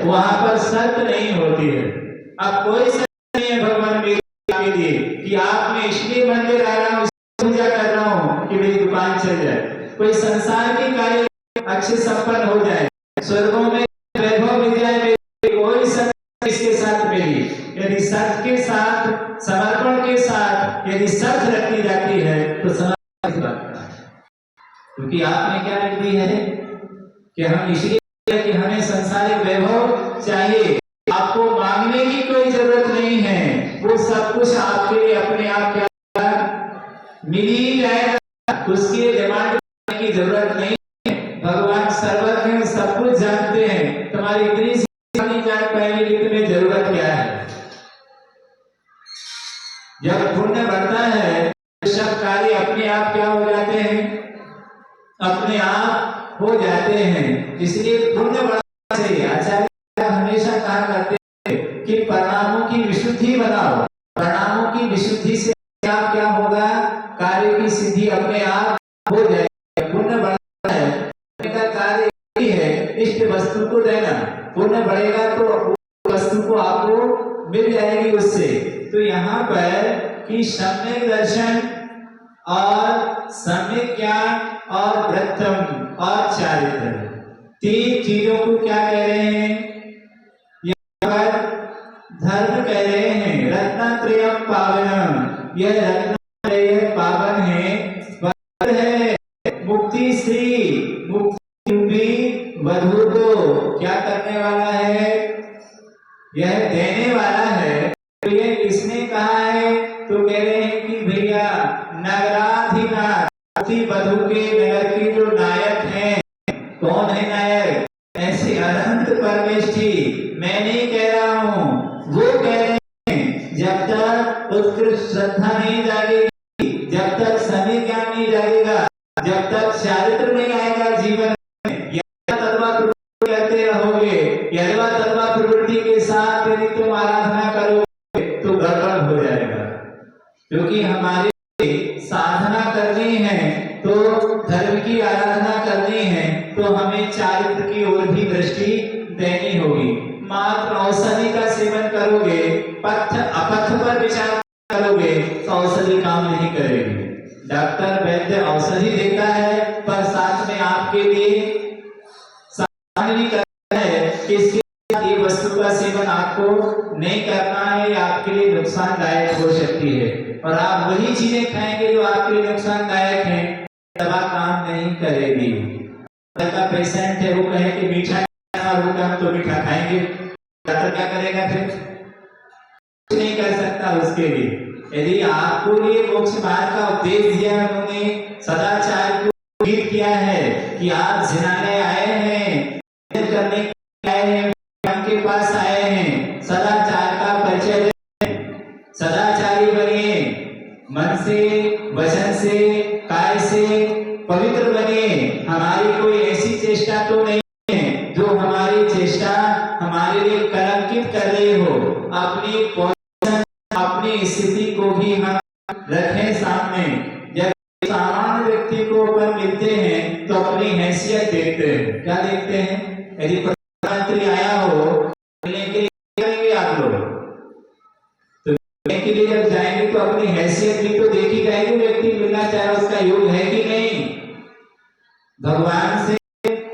वहां पर शर्त नहीं होती है। अब कोई शर्त नहीं है भगवान के लिए कि आप मैं इसलिए मंदिर आ रहा हूँ, पूजा कर रहा हूँ कि मेरी दुकान चल जाए, कोई संसार के कार्य अच्छे संपन्न हो जाए, स्वर्गों में वैभव मिल जाए, कोई शर्त इसके साथ मेरी। यदि शर्त के साथ, समर्पण के साथ यदि शर्त रखी जाती है तो समर्पण बात है। क्योंकि आपने क्या रख दी है कि हम इसलिए कि हमें संसारिक वैभव चाहिए, आपको मांगने की कोई जरूरत नहीं है, वो सब कुछ आपके लिए अपने आप क्या मिल ही जाएगा, उसके लिए डिमांड करने की जरूरत नहीं है। भगवान सर्वज्ञ हैं, सब कुछ जानते हैं, तुम्हारी इतनी नहीं जान पाएंगे कि तुम्हें जरूरत क्या है। जब पुण्य बढ़ता है तो सब कार्य अपने आप क्या हो जाते हैं, अपने आप हो जाते हैं। इसलिए पुण्य बढ़ाने से आचार्य हमेशा कहा करते हैं कि परिणामों की विशुद्धि बनाओ, परिणामों की विशुद्धि से आप क्या होगा, कार्य की सिद्धि अपने आप हो जाएगी। पुण्य बढ़ता है, का कार्य यही है इष्ट वस्तु को देना, पुण्य बढ़ेगा तो वस्तु को आपको मिल जाएगी उससे। तो यहाँ पर कि सम्यक दर्शन और सम्यक ज्ञान और व्रतम और चारित्र, तीन चीजों को क्या कह रहे हैं, यहाँ पर धर्म कह रहे हैं। रत्नत्रयम पावनम, यह रत्नत्रय पावन है, मुक्ति श्री, मुक्ति रूपी वधु को क्या करने वाला है, यह देने वाला है। तो ये किसने कहा है, तो कह रहे हैं कि भैया नगराधिनाथ, वधु के नगर की जो नायक हैं, कौन है नायक, ऐसे अनंत परमेष्ठी, मैं नहीं कह रहा हूँ, वो कह रहे हैं। जब तक उत्कृष्ट श्रद्धा नहीं जागेगी, जब तक सभी ज्ञान नहीं जागेगा, जब तक चारित्र नहीं आएगा जीवन में, यदवा प्रवृत्ति करते रहोगे, यदवा तदवा प्रवृत्ति के साथ यदि तुम आराधना करोगे तो गड़बड़ हो जाएगा। क्योंकि हमारे साधना करनी है तो धर्म की आराधना करनी है तो हमें चारित्र की ओर भी दृष्टि देनी होगी। मात्र औषधि का सेवन करोगे, पथ अपथ पर विचार करोगे तो औषधि काम नहीं करेगी। डॉक्टर वैद्य औषधि देता है पर साथ में आपके लिए सावधानी करता है कि ये वस्तु का सेवन आपको नहीं करना है, आपके लिए नुकसानदायक हो सकती है, और आप वही चीजें खाएंगे जो आपके लिए नुकसानदायक है, दवा काम नहीं करेगी। का पेशेंट है, वो कहे कि मीठा और वो हम तो मीठा खाएंगे, डॉक्टर क्या करेगा, फिर कुछ नहीं कर सकता उसके लिए। यदि आपको ये मोक्ष मार्ग का उपदेश दिया, उन्होंने सदाचार को गीत किया है कि आप जिनाने आए हैं, करने आए हैं, के पास आए हैं, सदाचार का परिचय दें, सदाचारी बनिए, मन से, वचन से, काय से पवित्र बनिए। हमारी कोई ऐसी चेष्टा तो नहीं है जो हमारी चेष्टा हमारे लिए कलंकित कर रही हो। अपनी स्थिति को भी हम रखें सामने। जब सामान्य व्यक्ति को अपन मिलते हैं तो अपनी हैसियत देखते हैं। क्या देखते हैं, यदि प्रधानमंत्री आया हो मिलने के लिए करेंगे आप लोग, तो मिलने के लिए जब जाएंगे तो अपनी हैसियत भी तो देखी जाएगी, व्यक्ति मिलना चाहे उसका योग है कि नहीं। भगवान से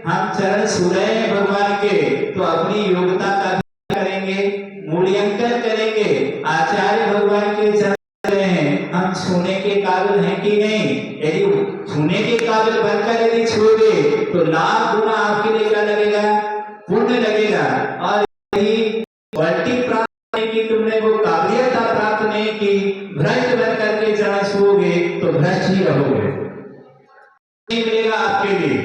हम चरण छू रहे हैं भगवान के, तो अपनी योग्यता का भी करेंगे, मूल्यांकन करेंगे। आचार्य भगवान के चरण रहे हैं, हम छूने के काबिल हैं कि नहीं। यदि छूने के काबिल बनकर यदि छोड़े तो लाख गुना आपके लिए क्या लगेगा, पुण्य लगेगा। और यदि क्वालिटी प्राप्त नहीं की, तुमने वो काबिलियत प्राप्त नहीं की, भ्रष्ट बन करके चरण छूओगे तो भ्रष्ट ही रहोगे, नहीं मिलेगा आपके लिए।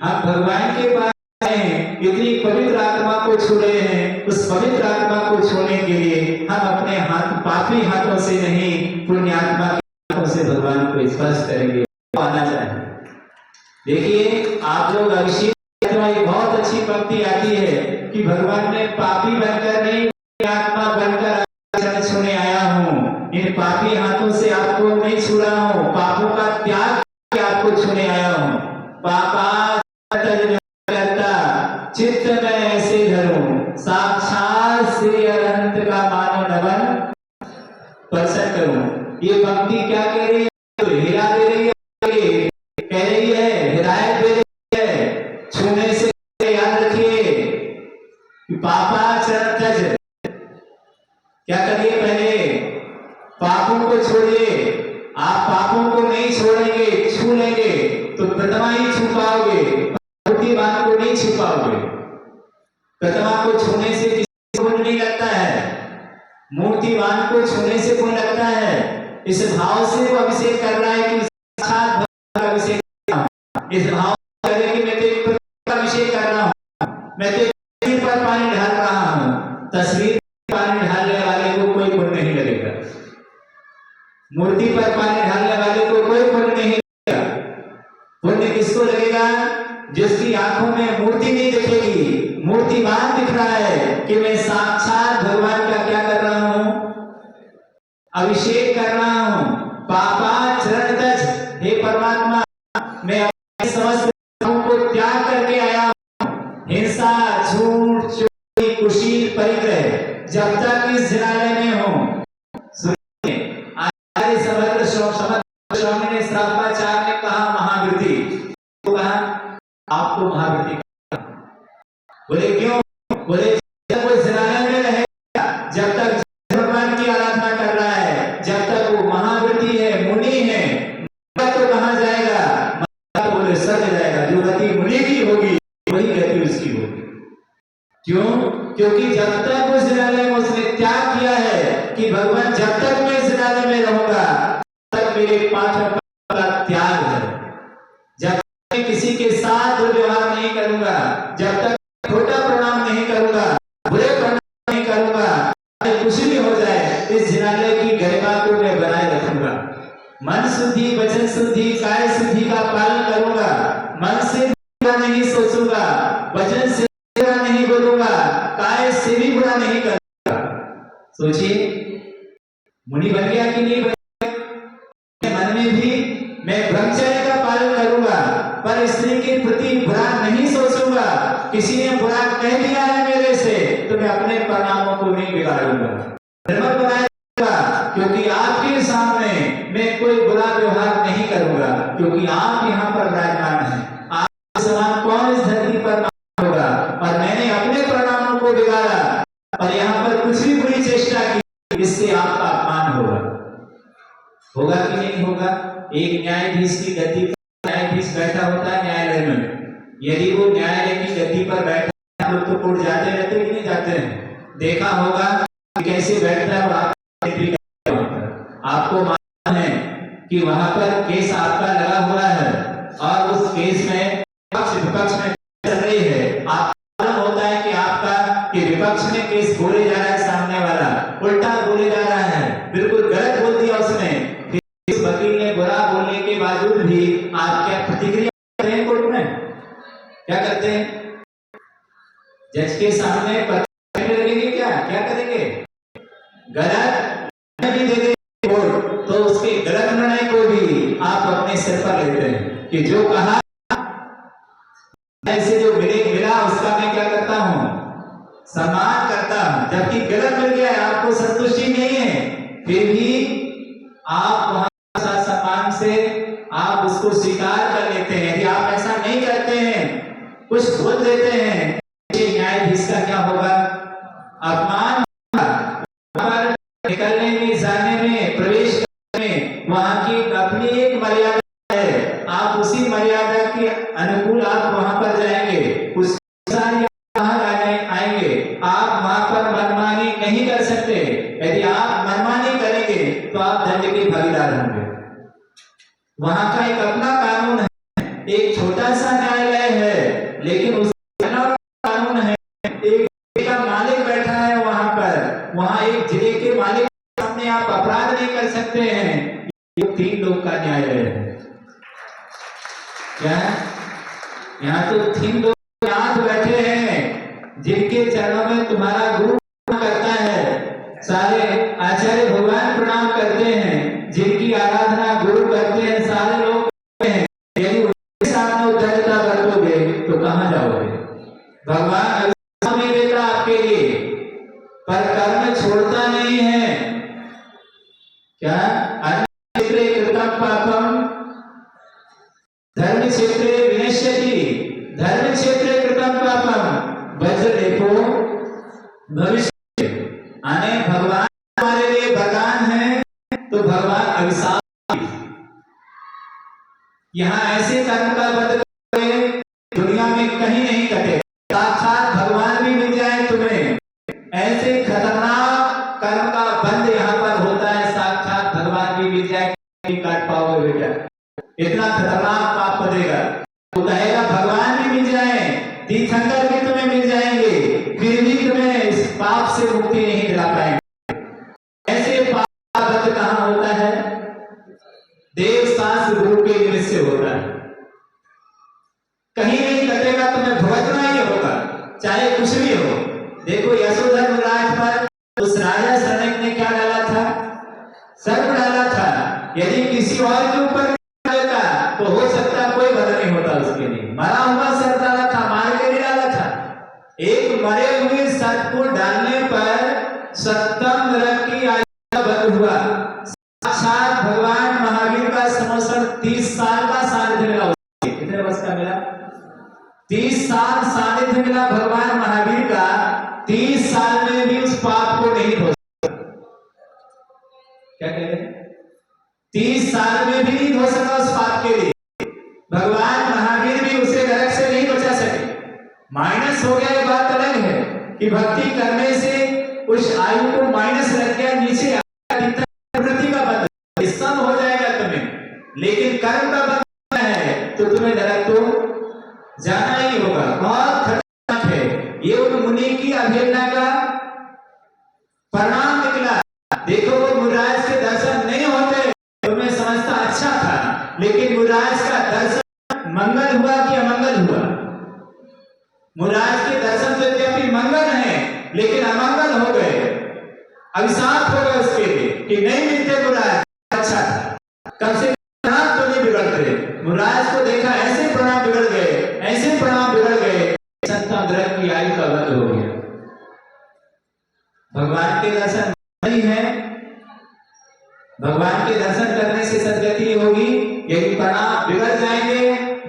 हम भगवान के पास आए हैं, इतनी पवित्र आत्मा को छू रहे हैं, उस पवित्र आत्मा को छूने के लिए हम अपने हाथ, पापी हाथों से नहीं, पुण्य आत्मा के हाथों से भगवान को स्पर्श करेंगे। आना चाहिए। देखिए आप लोग अभिषेक, बहुत अच्छी पंक्ति आती है कि भगवान ने पापी बनकर नहीं, आत्मा बनकर चरण छूने आया हूँ। इन पापी हाथों से आपको नहीं छू रहा हूँ, पापों का त्याग आपको छूने आया हूँ। पापा करता चित्त में ऐसे धरूं, साक्षात श्री अनंत का मानव नमन प्रसन्न करूं। ये पंक्ति क्या कह रही है? तो हिला दे रही है, कह रही है, हिदायत दे रही है। छूने से याद रखिए कि पापा चरण तज, क्या करिए? पहले पापों को छोड़िए। आप पापों को नहीं छोड़ेंगे, छू लेंगे तो प्रतिमा ही छू पाओगे, मूर्तिवान को नहीं छू पाओगे। प्रतिमा को छूने से किसी को पुण्य नहीं लगता है, मूर्तिवान को छूने से पुण्य लगता है। इस भाव से वो अभिषेक कर रहा है कि साक्षात भगवान का अभिषेक कर रहा हूं। इस भाव से करे कि मैं तेरे पर अभिषेक कर रहा हूं, मैं तेरे तस्वीर पर पानी ढाल रहा हूं। तस्वीर पर पानी ढालने वाले को कोई पुण्य नहीं लगेगा, मूर्ति पर पानी ढालने वाले को कोई पुण्य नहीं लगेगा। पुण्य किसको लगेगा? जिसकी आंखों में मूर्ति नहीं दिखेगी, मूर्तिमान दिख रहा है कि मैं साक्षात भगवान का क्या कर रहा हूं? अभिषेक कर रहा हूं। पापा चरण तज, हे परमात्मा, मैं अपने समस्त पापों को त्याग करके आया हूं। हिंसा, झूठ, चोरी, कुशील, परिग्रह जब तक इस जिनालय में हूं। सुनिए, आचार्य समग्र स्वामी ने श्रापाचार्य ने कहा महावृत्ति, तो कहा आपको महावृत्ति कहा। बोले क्यों? बोले जब वो जिनालय में रहेगा, जब तक भगवान की आराधना कर रहा है, जब तक वो महावृत्ति है, मुनि है, तो कहां जाएगा? तो बोले स्वर्ग जाएगा। जो गति मुनि की होगी वही गति उसकी होगी। क्यों? क्योंकि जब तक उस जिनालय में उसने त्याग किया है कि भगवान जब तक मैं इस जिनालय में रहूंगा तब मेरे पाठ का त्याग है। जब तक मैं किसी के साथ दुर्व्यवहार नहीं करूंगा, जब तक छोटा प्रणाम नहीं करूंगा, बुरे प्रणाम नहीं करूंगा, कुछ भी हो जाए, इस जिनालय की गरिमा को मैं बनाए रखूंगा। मन शुद्धि, वचन शुद्धि, काय शुद्धि का पालन करूंगा। मन से बुरा नहीं सोचूंगा, वचन से बुरा नहीं बोलूंगा, काय से भी बुरा नहीं करूंगा। सोचिए, मुनि बन गया कि नहीं बन गया? मन में भी मैं ब्रह्मचर्य का पालन करूंगा, पर स्त्री के प्रति बुरा नहीं सोचूंगा। किसी ने बुरा कह दिया है मेरे से तो मैं अपने परिणामों को नहीं बिगाड़ूंगा, निर्मल बनाए रखूंगा, क्योंकि आपके सामने मैं कोई बुरा व्यवहार नहीं करूंगा, क्योंकि आप यहाँ पर विराजमान हैं। आपके समान कौन इस धरती पर होगा? और मैंने अपने परिणामों को बिगाड़ा और यहाँ पर कुछ भी बुरी चेष्टा की, इससे आपका अपमान होगा। होगा कि नहीं होगा? एक न्यायाधीश की गद्दी पर न्यायाधीश बैठा होता है न्यायालय में, यदि वो न्यायालय की गद्दी पर बैठा है तो कोर्ट जाते रहते कि नहीं जाते हैं? देखा होगा कि कैसे बैठता है। और आपको मालूम है कि वहां पर केस आपका लगा हुआ है और उस केस में पक्ष विपक्ष में चल रही है। आपको मालूम होता है कि आपका कि विपक्ष में केस बोले जा रहा है, सामने वाला उल्टा बोले जा रहा है, बिल्कुल गलत बोल दिया उसने। इस वकील ने बुरा बोलने के बावजूद भी आप क्या प्रतिक्रिया करते हैं? कोर्ट में क्या करते हैं? जज के सामने पत्र लगेंगे, क्या करेंगे? गलत नहीं दे देंगे कोर्ट, तो उसके गलत निर्णय को भी आप अपने सिर पर लेते हैं कि जो कहा ऐसे जो मिला उसका मैं क्या करता हूं? सम्मान करता हूं। जबकि गलत मिल गया, आपको संतुष्टि नहीं है, फिर भी आप वहां सम्मान से आप उसको स्वीकार कर लेते हैं। यदि आप ऐसा नहीं करते हैं, कुछ बोल देते हैं, न्यायाधीश का क्या होगा? अपमान होगा। निकलने में, जाने में, प्रवेश करने में वहां की अपनी एक मर्यादा है। आप उसी मर्यादा के अनुकूल आप वहां पर जाएंगे, उस आएंगे। आप वहां पर मनमानी नहीं कर सकते। यदि आप मनमानी करेंगे तो आप दंड के भागीदार होंगे। वहां का एक अपना कानून है, एक छोटा सा न्यायालय है, लेकिन उसका कानून है। एक का मालिक बैठा है वहां पर, वहां एक जिले के मालिक के सामने आप अपराध नहीं कर सकते हैं। ये 3 लोग का न्यायालय है। क्या है? यहाँ तो 3 लोग नाथ बैठे हैं जिनके चरणों में तुम्हारा गुरु करता है, सारे आचार्य भगवान प्रणाम करते हैं, जिनकी आराधना गुरु करते हैं, सारे लोग करते हैं। यदि उनके सामने उद्धरता बरतोगे तो कहां जाओगे? भगवान नहीं देता आपके लिए। पर कर्म छोड़ता नहीं है। क्या? अन्य क्षेत्रे कृतं पापम धर्म क्षेत्रे विनश्यति, धर्म क्षेत्रे कृतं पापम वज्रलेपो भविष्यति। आने भगवान हमारे लिए वरदान है तो भगवान अभिशाप, यहाँ ऐसे कर्म का बंध दुनिया में कहीं नहीं कटे। साक्षात भगवान भी मिल जाए तुम्हें, ऐसे खतरनाक कर्म का बंद यहाँ पर होता है। साक्षात भगवान भी मिल जाए, नहीं काट पाओगे बेटा, इतना खतरनाक पाप पड़ेगा। तो कहेगा भगवान भी मिल जाए, तीर्थंकर भी तुम्हें मिल जाएंगे, फिर भी तुम्हें इस पाप से मुक्ति नहीं दिला पाएंगे। ऐसे पाप का बंध कहाँ होता है? देव शास्त्र गुरु के निमित्त से होता है। कहीं नहीं कटेगा, तुम्हें भुगतना ही होगा, चाहे कुछ भी हो। देखो यशोधर राज पर उस राजा शनक ने क्या डाला था? सर्प डाला था। यदि किसी और के ऊपर डालता तो हो सकता कोई बदल नहीं होता उसके लिए। मरा हुआ सर्प डाला था, मार के नहीं डाला था। एक मरे हुए सर्प को डालने पर 70 नरक की आयु बंद हुआ। साक्षात भगवान महावीर का समोसन 30 साल का सानिध्य मिला। कितने वर्ष का मिला? 30 साल सानिध्य मिला भगवान महावीर का। 30 साल में भी उस पाप को नहीं धो सका। क्या कह रहे हैं? 30 साल में भी नहीं धो सका उस पाप के लिए। भगवान महावीर भी उसे नरक से नहीं बचा सके। माइनस हो गया, ये बात अलग है कि भक्ति करने से उस आयु को माइनस रख गया, नीचे प्रकृति का बंध सब हो जाएगा तुम्हें, लेकिन कर्म का बंध है तो तुम्हें नरक तो जाना ही होगा। बहुत खतरनाक है ये। उन मुनि की अवहेलना का परिणाम निकला। देखो वो मुराज के दर्शन नहीं होते तो मैं समझता अच्छा था, लेकिन मुराज का दर्शन मंगल हुआ कि अमंगल हुआ? मुराज के दर्शन तो यद्यपि मंगल है लेकिन अमंगल हो गए, अभिशाप हो गए उसके लिए कि नहीं मिलते मुराज। अच्छा था, कम से प्रणाम तो नहीं बिगड़ते। मुराज को देखा ऐसे प्रणाम बिगड़ गए, ऐसे प्रणाम बिगड़ गए, संतान की आयु का बंद हो गया। भगवान के दर्शन नहीं है, भगवान के दर्शन करने से सदगति होगी। यदि प्रणाम बिगड़ जाएंगे,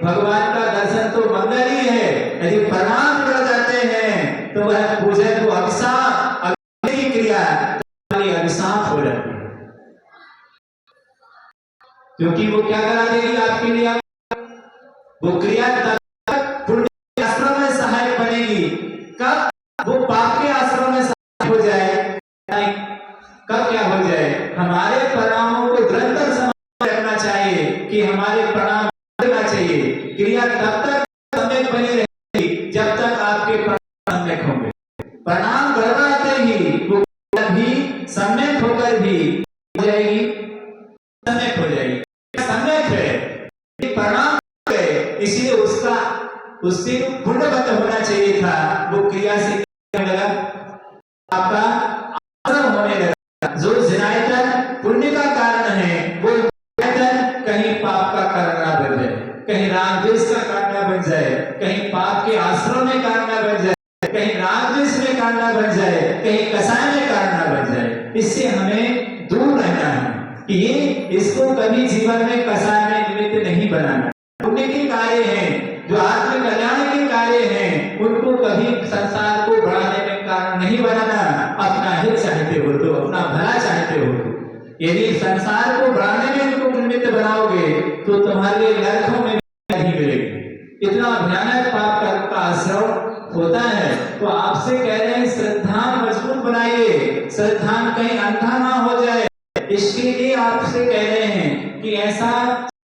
भगवान का दर्शन तो मंगल ही है, यदि प्रणाम बिगड़ जाते हैं तो वह पूजन को अभिशाप की क्रिया अभिशाप हो जाती है। क्योंकि वो क्या करा देगी आपके लिए? वो क्रिया तब पुण्य आश्रम में सहायक बनेगी। कब? वो पाप के आश्रम में सहायक हो जाए। कब क्या हो जाए? हमारे प्रणामों को निरंतर समाज रखना चाहिए कि हमारे प्रणाम करना चाहिए। क्रिया तब तक सम्यक बनी रहेगी जब तक आपके प्रणाम सम्यक होंगे। प्रणाम गड़बड़ाते ही वो भी सम्यक होकर भी हो जाएगी, सम्यक हो जाएगी। सम्यक है, प्रणाम है, इसलिए उससे पुण्यबद्ध होना चाहिए था। वो क्रिया से लगा आपका आश्रम होने लगा। जो जिनायतन पुण्य का कारण है वो कहीं पाप का कारण ना बन जाए, कहीं राग द्वेष का कारण ना बन जाए, कहीं पाप के आश्रम में कारण ना बन जाए, कहीं राग द्वेष में कारण ना बन जाए, कहीं कसाय में कारण ना बन जाए। इससे हमें दूर रहना है कि ये इसको कभी जीवन में कसाय में निमित्त नहीं बनाना। पुण्य के कार्य हैं जो आत्म कल्याण के कार्य हैं, उनको कभी संसार को बढ़ाने में कारण नहीं बनाना। अपना हित चाहते हो तो, अपना भला चाहते हो तो, यदि संसार को बढ़ाने में उनको निमित्त बनाओगे तो तुम्हारे नरकों में नहीं मिलेगी। इतना भयानक पाप कर्म का आश्रम होता है। तो आपसे कह रहे हैं श्रद्धान मजबूत बनाइए, श्रद्धान कहीं अंधा ना हो जाए। इसके लिए आपसे कह रहे हैं कि ऐसा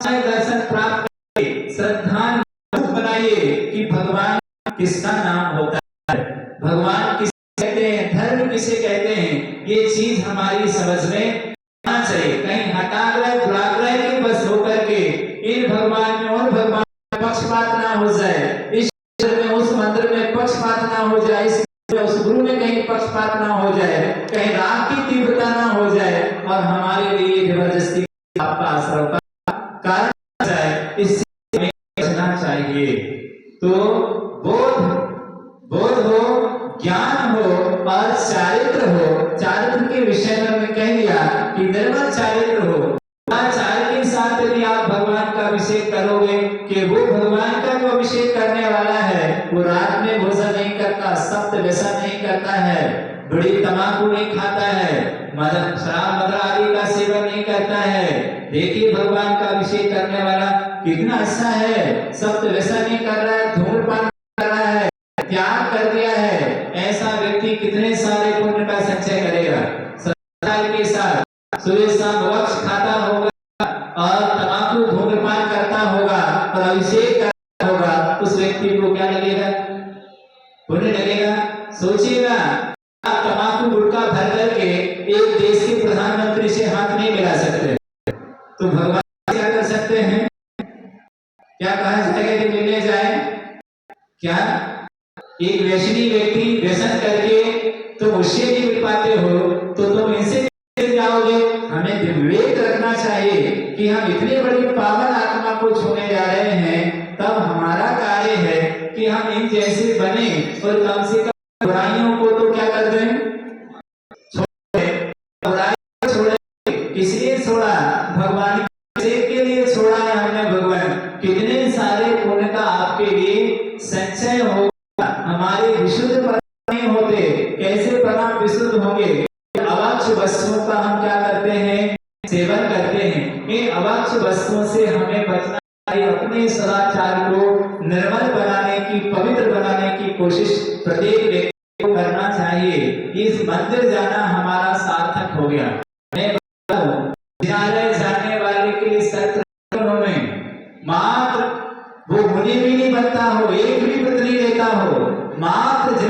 दर्शन प्राप्त करिए, श्रद्धान मजबूत बनाइए कि भगवान किसका नाम होता है, भगवान किसे कहते हैं, धर्म किसे कहते हैं, ये चीज हमारी समझ में आना चाहिए। कहीं हटाग्रह दुराग्रह के बस होकर के इन भगवान में और भगवान में पक्षपात ना हो जाए, इस मंत्र में उस मंत्र में पक्षपात ना हो जाए, इस उस गुरु में कहीं पक्षपात ना हो जाए, कहीं राग की तीव्रता ना हो जाए और हमारे लिए जबरदस्ती आपका आश्रम का कारण बन जाए। इससे हमें बचना चाहिए। तो बोध हो, ज्ञान हो, और चारित्र हो। चारित्र के विषय में हमने कह दिया कि निर्मल चारित्र हो। चार के साथ यदि आप भगवान का अभिषेक करोगे कि वो भगवान का जो अभिषेक करने वाला है वो रात में भोजन नहीं करता, सप्त व्यसन नहीं करता है, बड़ी तंबाकू नहीं खाता है, शराब मदिरा आदि का सेवन नहीं करता है। देखिए भगवान का अभिषेक करने वाला कितना अच्छा है, सप्त व्यसन नहीं कर रहा है, धूम्रपान कर रहा है, त्याग कर दिया है। ऐसा व्यक्ति कितने सारे पुण्य का संचय करेगा। संसार के साथ सुबह शाम वक्ष खाता होगा और तंबाकू धूम्रपान करता होगा और अभिषेक करता होगा, उस व्यक्ति को क्या लगेगा? पुण्य लगेगा। सोचिएगा, आप तंबाकू गुटखा भर करके एक देश के प्रधानमंत्री से हाथ नहीं मिला सकते, तो भगवान क्या कर सकते हैं? क्या कहा जाएगा कि मिलने जाए? क्या एक वैष्णवी व्यक्ति व्यसन करके तो उससे नहीं मिल पाते हो तो तुम इनसे जाओगे? हमें विवेक रखना चाहिए कि हम इतनी बड़ी पावन आत्मा को छूने जा रहे हैं, तब हमारा कार्य है कि हम इन जैसे बने और कम से कम बुराइयों को तो क्या कर दें, छोड़े। बुराई छोड़े, किस लिए छोड़ा? भगवान के लिए छोड़ा है हमने। भगवान कितने सारे पुण्य का आपके लिए संचय होगा। हमारे विशुद्ध प्रणाम नहीं होते, कैसे प्रणाम विशुद्ध होंगे? अवाक्ष वस्तुओं का हम क्या करते हैं? सेवन करते हैं। इन अवाक्ष वस्तुओं से हमें बचना चाहिए। अपने सदाचार को निर्मल बनाने की, पवित्र बनाने की कोशिश प्रत्येक व्यक्ति को करना चाहिए। इस मंदिर जाना हमारा सार्थक हो गया। मैं विद्यालय जाने वाले के लिए सत्र में मात्र वो मुनि भी नहीं बनता हो, एक भी व्रत नहीं लेता हो, मात्र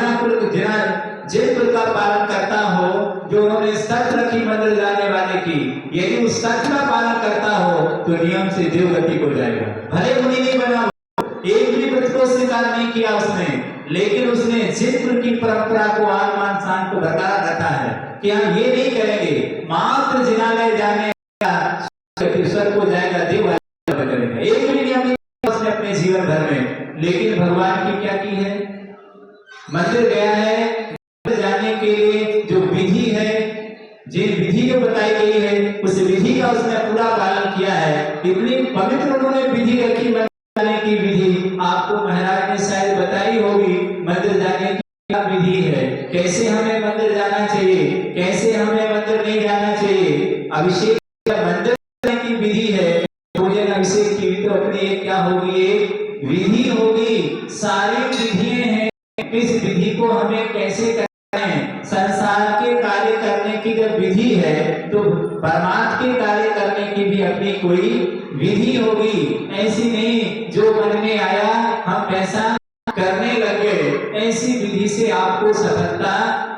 जिन कुल का पालन करता हो, जो उन्होंने शर्त रखी मंदिर जाने वाले की, यदि उस शर्त का पालन करता हो तो नियम से देवगति को जाएगा। भले मुनि नहीं बना, एक भी व्रत को स्वीकार नहीं किया उसने, लेकिन उसने जिन की परंपरा को, आन मान शान को बरकरार रखा है कि हम ये नहीं करेंगे, मात्र जिनालय जाने ईश्वर को जाएगा, देव करेगा। एक भी नियम नहीं उसने अपने जीवन भर में। लेकिन भगवान की क्या की है? मंदिर गया है, जाने के लिए जो विधि है, जिन विधि को बताई गई है, उस विधि का उसने पूरा पालन किया है। इतनी पवित्र उन्होंने विधि रखी। मंदिर जाने की विधि आपको महाराज ने शायद बताई होगी। मंदिर जाने की क्या विधि है, कैसे हमें मंदिर जाना चाहिए, कैसे हमें मंदिर नहीं जाना चाहिए। अभिषेक मंदिर जाने की विधि है, पूजन अभिषेक की भी तो अपनी एक क्या होगी? एक विधि होगी। सारी विधियां हैं, इस विधि को हमें कैसे करना है। संसार के कार्य करने की जब विधि है तो परमात्मा के कार्य करने की भी अपनी कोई विधि होगी। ऐसी नहीं जो मन में आया हम पैसा करने लगे, ऐसी विधि से आपको सफलता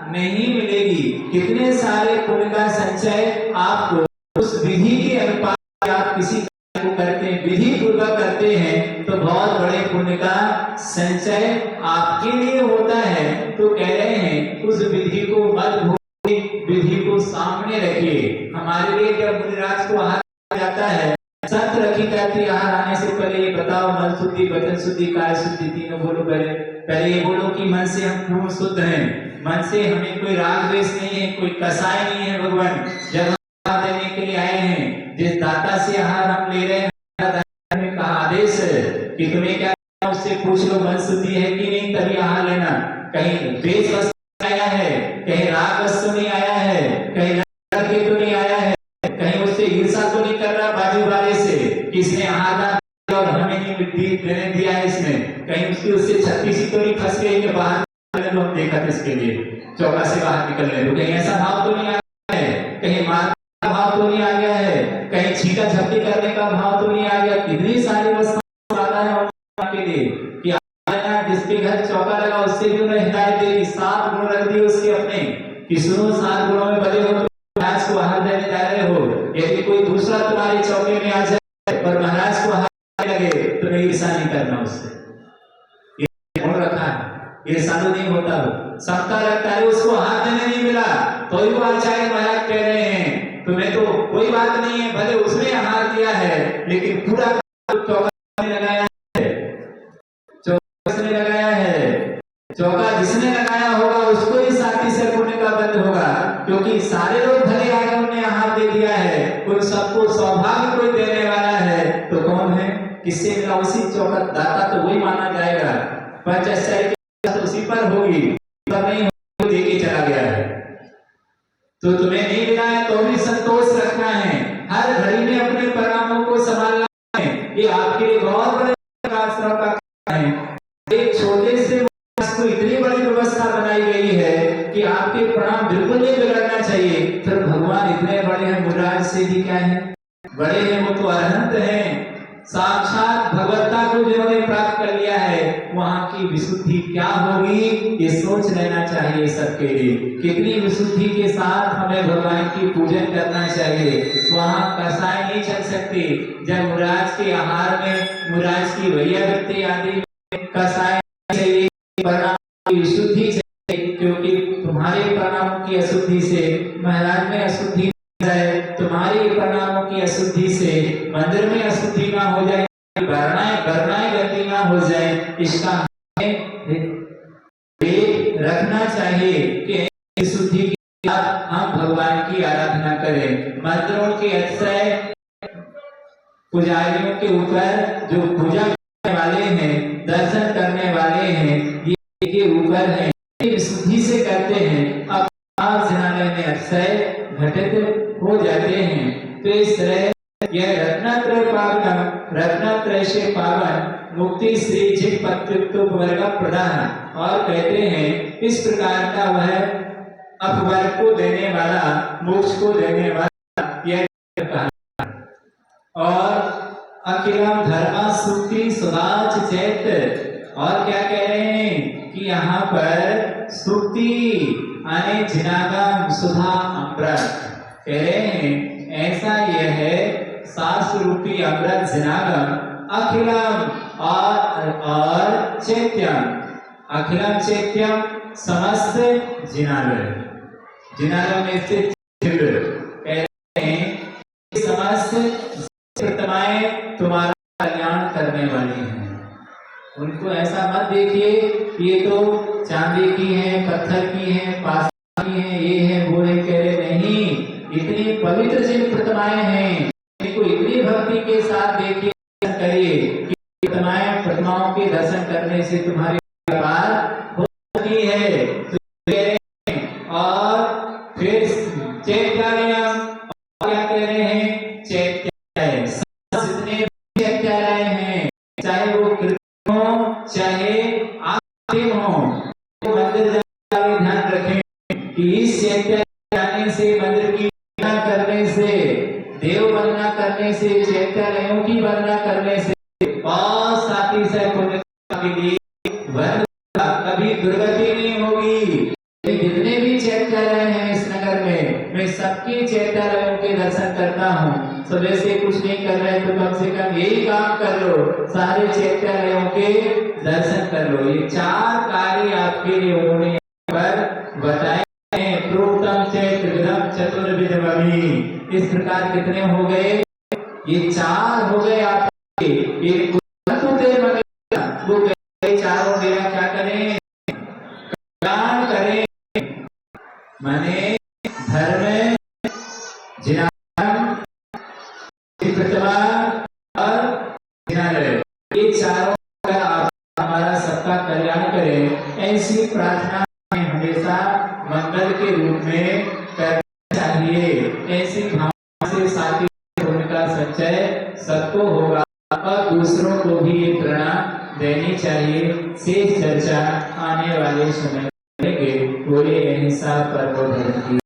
नहीं मिलेगी। कितने सारे पुण्य का संचय आपको उस विधि के अनुपात आप किसी को करते हैं, विधि पूर्वक करते हैं, तो बहुत बड़े पुण्य का संचय आपके लिए होता है। तो कह रहे हैं उस विधि को मत भूलिए, विधि को सामने रखिए। हमारे लिए जब मुनिराज को आहार जाता है, सत रखी जाती है, आहार आने से पहले ये बताओ मन शुद्धि, वचन शुद्धि, काय शुद्धि, तीनों बोलो। पहले ये बोलो कि मन से हम पूर्ण शुद्ध हैं, मन से हमें कोई राग द्वेष नहीं है, कोई कसाय नहीं है। भगवान जब देने के लिए आए हैं, जिस दाता से आहार हम ले रहे हैं, का आदेश है कि तुम्हें क्या, उससे पूछ लो मन शुद्धि है कि नहीं, तभी आहार लेना। कहीं द्वेष वस्तु आया है, कहीं राग वस्तु नहीं आया है, कहीं के तो नहीं आया है, कहीं उससे ईर्षा तो नहीं कर रहा बाजू वाले से, किसने आहार और हमें नहीं देने दिया है इसने, कहीं उसकी उससे छत्ती सी तो नहीं फंस गई कि बाहर हम देखा था इसके लिए चौका से बाहर निकलने दो, कहीं ऐसा भाव तो नहीं आया है, कहीं मार भाव तो नहीं आ गया है, कहीं छीटा झपटी करने का भाव तो नहीं आ गया। कितनी सारी वस्तु आता है के लिए कि जिसके घर चौका लगा उससे भी उन्हें हिदायत देगी, 7 गुण रख दिए उसके अपने कि सुनो 7 गुणों में बदे हो तो महाराज को आहार देने जा रहे हो। यदि कोई दूसरा तुम्हारे चौके में आ जाए पर महाराज को आहार लगे तो नहीं ईर्षा नहीं करना उससे। ये गुण रखा है, ईर्षा नहीं होता हो, सबका लगता है उसको आहार देने नहीं मिला तो ही वो आचार्य महाराज कह रहे हैं तुम्हें तो कोई बात नहीं है, भले उसने आहार दिया है लेकिन पूरा चौका लगाया है, चौका जिसने लगाया होगा उसको ही साथी आनंद होगा, क्योंकि सारे लोग भले आगे उन्हें हाथ दे दिया है, उन सबको सौभाग्य कोई देने वाला है तो कौन है? किससे मिला? उसी चौकट दाता तो वही माना जाएगा। पंचाश्चर्य की तो उसी पर होगी, पर नहीं होगी, दे के चला गया है। तो तुम्हें नहीं मिला है तो भी संतोष रखना है, हर घड़ी में अपने परिणामों को संभालना है। ये आपके लिए बहुत बड़े आश्रम का काम है। एक छोटे से को इतनी बड़ी व्यवस्था बनाई गई है कि आपके परिणाम बिल्कुल नहीं बिगड़ना चाहिए। फिर भगवान इतने बड़े हैं, मुराद से भी क्या है बड़े हैं, वो तो अनंत हैं। साक्षात भगवत्ता को जिन्होंने प्राप्त कर लिया है, वहां की विशुद्धि क्या होगी ये सोच लेना चाहिए सबके लिए। कितनी विशुद्धि के साथ हमें भगवान की पूजन करना चाहिए। वहां कसाय नहीं चल सकती। जब मुराज के आहार में मुराज की वैयावृत्ति आदि कसाय चाहिए, परिणाम की विशुद्धि चाहिए, क्योंकि तुम्हारे परिणामों की अशुद्धि से महाराज में अशुद्धि है, तुम्हारी परिणामों की अशुद्धि से मंदिर में अशुद्धि ना हो जाए, वर्णाएं गंदी ना हो जाए, इसका हमें रखना चाहिए कि शुद्धि के साथ हम भगवान की आराधना करें। मंदिरों के अक्षय पुजारियों के ऊपर जो पूजा करने वाले हैं, दर्शन करने वाले हैं, ये के ऊपर है, विशुद्धि से करते हैं। अब जिनालय में अक्षय घटित हो जाते हैं। तो इस तरह यह रत्नत्रय पावन, रत्नत्रय से पावन मुक्ति श्री जित पत्युक्त वर्ग प्रदान। और कहते हैं इस प्रकार का वह अपवर्ग को देने वाला, मोक्ष को देने वाला यह कहा। और अखिलम धर्म सुक्ति सुदाच चैत। और क्या कह रहे हैं कि यहाँ पर सुक्ति आने जिनागम सुधा अमृत कह रहे हैं। ऐसा यह है शास्त्र रूपी अमृत जिनागम अखिलम और चैत्यम। अखिलम चैत्यम समस्त जिनालय, जिनालय में स्थित कह रहे हैं समस्त प्रतिमाएं तुम्हारा कल्याण करने वाली हैं। उनको ऐसा मत देखिए ये तो चांदी की है, पत्थर की है, पाषाण की है, ये है वो है, कह रहे नहीं, इतनी पवित्र जिन प्रतिमाएं हैं इनको इतनी भक्ति के साथ देखिए, करिए कि प्रतिमाओं के दर्शन करने से तुम्हारी पार हो सकती है। तो और फिर चैत्यालयम, क्या कह रहे हैं? चैत्यालय जितने चैत्यालय हैं, चाहे वो कृत्रिम हो चाहे आत्म हो, मंदिर जाने ध्यान रखें कि इस चैत्यालय जाने से, मंदिर की करने से, देव वंदना करने से, चैत्यालयों की वंदना करने से बहुत साथी से पुण्य के लिए कभी दुर्गति नहीं होगी। जितने भी चैत्यालय हैं इस नगर में, मैं सबके चैत्यालयों के दर्शन करता हूँ। सुबह से कुछ नहीं कर रहे तो कम से कम यही काम कर लो, सारे चैत्यालयों के दर्शन कर लो। ये 4 कार्य आपके लिए उन्होंने यहाँ पर बताए। इस प्रकार कितने हो गए? ये 4 हो गए आपके। एक वो चारों मेरा क्या करें? कल्याण करें, माने धर्म, जिनागम, प्रतिमा और जिनालय, ये चारों का आप हमारा सबका कल्याण करें, ऐसी प्रार्थना हमेशा मंगल के रूप में करना चाहिए। ऐसी भावना से साथी होने का संचय सबको होगा और दूसरों को भी ये प्रेरणा देनी चाहिए। शेष चर्चा आने वाले समय में बोले अहिंसा परमो धर्म की।